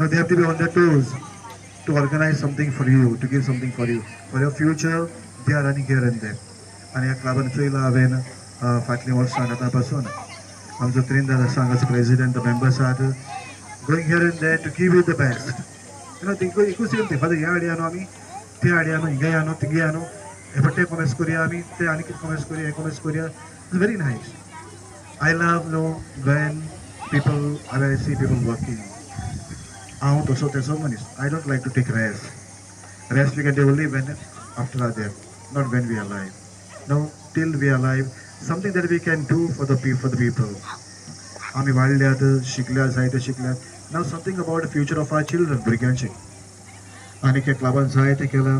they have to be on their toes to organize something for you, to give something for you. For your future, they are running here and there. आणि ह्या क्लाबान चोयला हांवें फाटलीं वर्सां आतां पासून आमचो त्रिंदार सांगाचो प्रेसिडेंट द मेंबर्स आहात going here and there to give you the best you know एकूच सेम ते फादर ह्या आडया न्हू आमी ते आडया न्हू हिंगा या न्हू तिंगा या न्हू हे पट्टे कॉमेस करुया आमी ते आनी कितें कॉमेस करुया हे कॉमेस करुया it's very nice I love no when people I see people working हांव तसो तेसो मनीस I don't like to take rest we can do only when after are there not when we are live now till we are alive something that we can do for the people आम्ही वाढल्यात शिकल्यात जायते शिकल्यात now something about the future of our children भुरग्यांचे आणि त्या क्लबान जायते केला